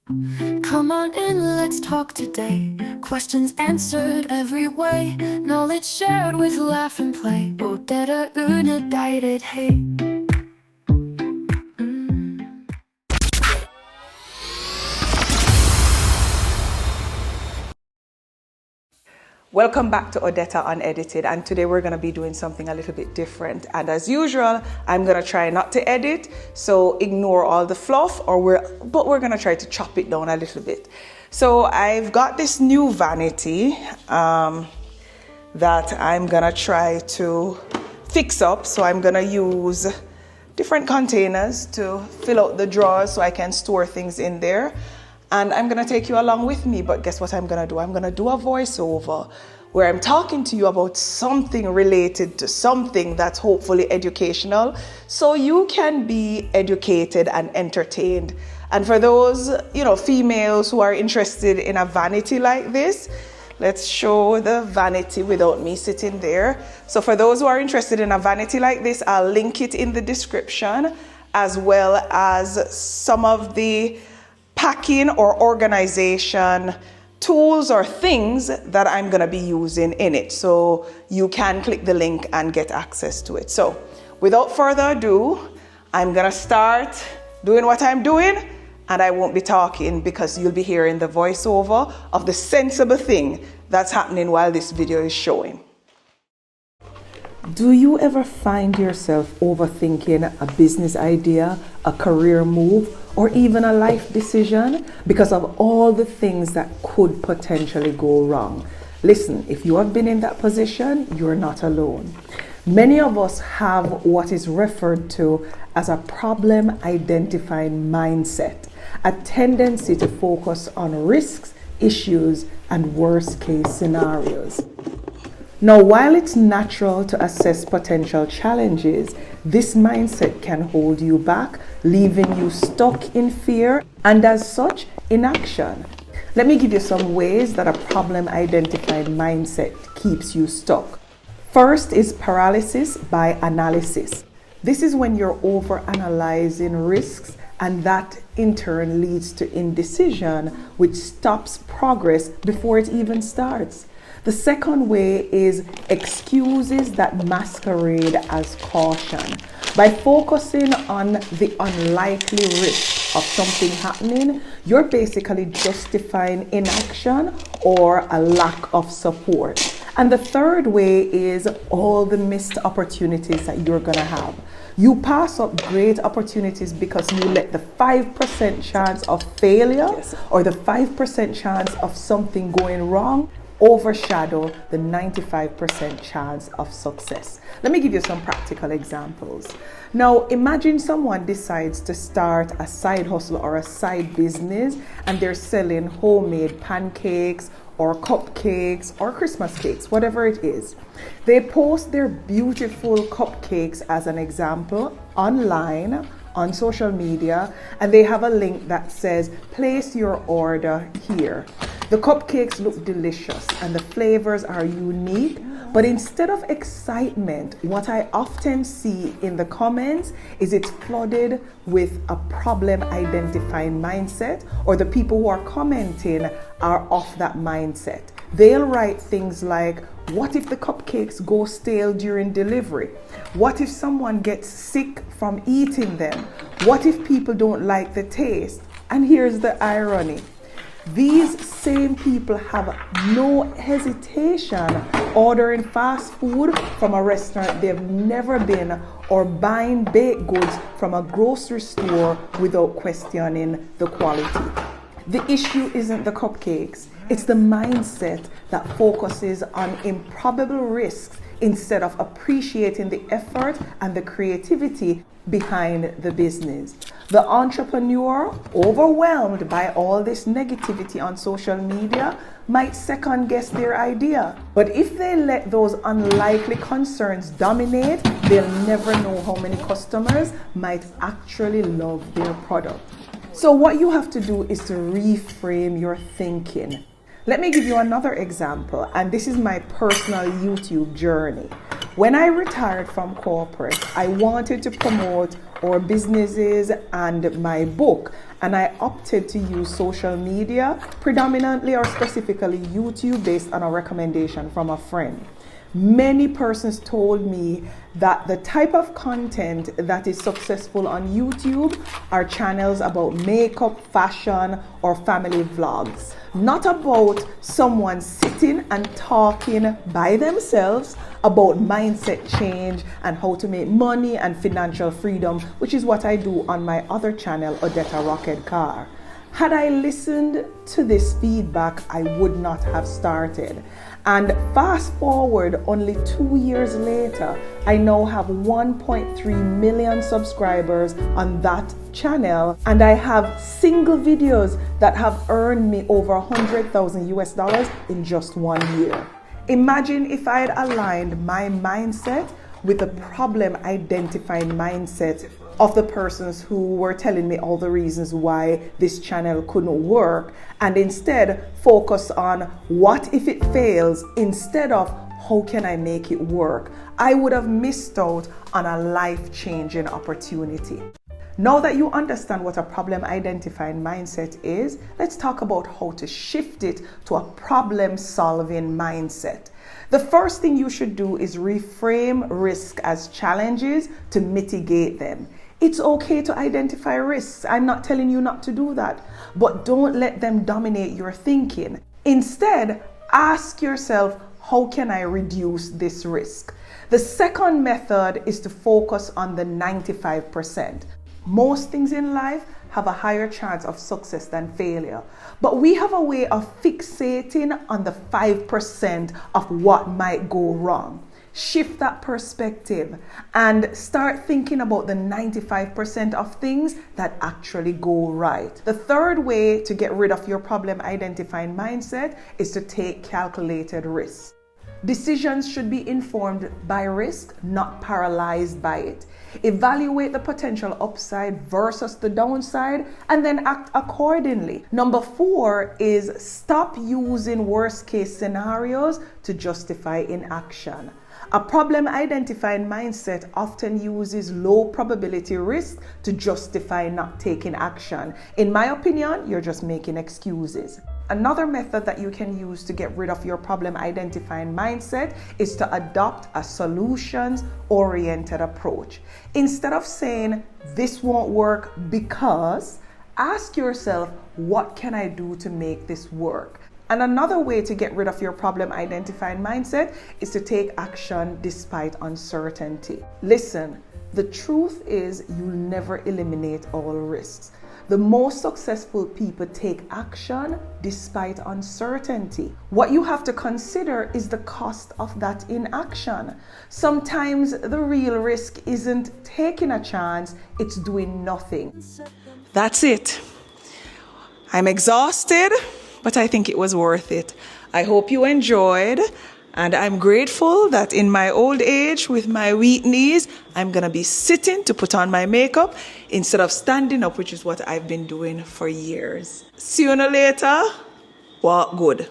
Come on in, let's talk today. Questions answered every way. Knowledge shared with laugh and play. Och detta unedited, hey. Welcome back to Odetta Unedited, and today we're going to be doing something a little bit different. And as usual, I'm going to try not to edit, so ignore all the fluff, but we're going to try to chop it down a little bit. So I've got this new vanity that I'm going to try to fix up. So I'm going to use different containers to fill out the drawers so I can store things in there. And I'm going to take you along with me, but guess what I'm going to do? I'm going to do a voiceover where I'm talking to you about something related to something that's hopefully educational, so you can be educated and entertained. And for those, females who are interested in a vanity like this, let's show the vanity without me sitting there. So for those who are interested in a vanity like this, I'll link it in the description, as well as some of the packing or organization tools or things that I'm going to be using in it. So you can click the link and get access to it. So without further ado, I'm going to start doing what I'm doing, and I won't be talking because you'll be hearing the voiceover of the sensible thing that's happening while this video is showing. Do you ever find yourself overthinking a business idea, a career move, or even a life decision because of all the things that could potentially go wrong? Listen, if you have been in that position, you're not alone. Many of us have what is referred to as a problem identifying mindset, a tendency to focus on risks, issues, and worst case scenarios. Now, while it's natural to assess potential challenges, this mindset can hold you back, leaving you stuck in fear and, as such, inaction. Let me give you some ways that a problem-identified mindset keeps you stuck. First is paralysis by analysis. This is when you're overanalyzing risks, and that in turn leads to indecision, which stops progress before it even starts. The second way is excuses that masquerade as caution. By focusing on the unlikely risk of something happening, you're basically justifying inaction or a lack of support. And the third way is all the missed opportunities that you're going to have. You pass up great opportunities because you let the 5% chance of failure or the 5% chance of something going wrong overshadow the 95% chance of success. Let me give you some practical examples. Now, imagine someone decides to start a side hustle or a side business, and they're selling homemade pancakes or cupcakes or Christmas cakes, whatever it is. They post their beautiful cupcakes as an example online on social media, and they have a link that says, place your order here. The cupcakes look delicious and the flavors are unique, but instead of excitement, what I often see in the comments is it's flooded with a problem identifying mindset, or the people who are commenting are off that mindset. They'll write things like, what if the cupcakes go stale during delivery? What if someone gets sick from eating them? What if people don't like the taste? And here's the irony. These same people have no hesitation ordering fast food from a restaurant they've never been, or buying baked goods from a grocery store without questioning the quality. The issue isn't the cupcakes, it's the mindset that focuses on improbable risks instead of appreciating the effort and the creativity behind the business. The entrepreneur, overwhelmed by all this negativity on social media, might second guess their idea. But if they let those unlikely concerns dominate, they'll never know how many customers might actually love their product. So what you have to do is to reframe your thinking. Let me give you another example, and this is my personal YouTube journey. When I retired from corporate, I wanted to promote our businesses and my book, and I opted to use social media, predominantly or specifically YouTube, based on a recommendation from a friend. Many persons told me that the type of content that is successful on YouTube are channels about makeup, fashion, or family vlogs. Not about someone sitting and talking by themselves about mindset change and how to make money and financial freedom, which is what I do on my other channel, Odetta Rocket Car. Had I listened to this feedback, I would not have started. And fast forward only 2 years later, I now have 1.3 million subscribers on that channel, and I have single videos that have earned me over 100,000 US dollars in just 1 year. Imagine if I had aligned my mindset with the problem identifying mindset of the persons who were telling me all the reasons why this channel couldn't work, and instead focus on what if it fails instead of how can I make it work. I would have missed out on a life-changing opportunity. Now that you understand what a problem identifying mindset is, let's talk about how to shift it to a problem-solving mindset. The first thing you should do is reframe risk as challenges to mitigate them. It's okay to identify risks. I'm not telling you not to do that, but don't let them dominate your thinking. Instead, ask yourself, how can I reduce this risk? The second method is to focus on the 95%. Most things in life have a higher chance of success than failure, but we have a way of fixating on the 5% of what might go wrong. Shift that perspective and start thinking about the 95% of things that actually go right. The third way to get rid of your problem identifying mindset is to take calculated risks. Decisions should be informed by risk, not paralyzed by it. Evaluate the potential upside versus the downside and then act accordingly. Number 4 is stop using worst case scenarios to justify inaction. A problem identifying mindset often uses low probability risk to justify not taking action. In my opinion, you're just making excuses. Another method that you can use to get rid of your problem identifying mindset is to adopt a solutions-oriented approach. Instead of saying, this won't work because, ask yourself, what can I do to make this work? And another way to get rid of your problem identifying mindset is to take action despite uncertainty. Listen, the truth is you'll never eliminate all risks. The most successful people take action despite uncertainty. What you have to consider is the cost of that inaction. Sometimes the real risk isn't taking a chance, it's doing nothing. That's it. I'm exhausted, but I think it was worth it. I hope you enjoyed, and I'm grateful that in my old age with my weak knees, I'm gonna be sitting to put on my makeup instead of standing up, which is what I've been doing for years. See you later. Walk good.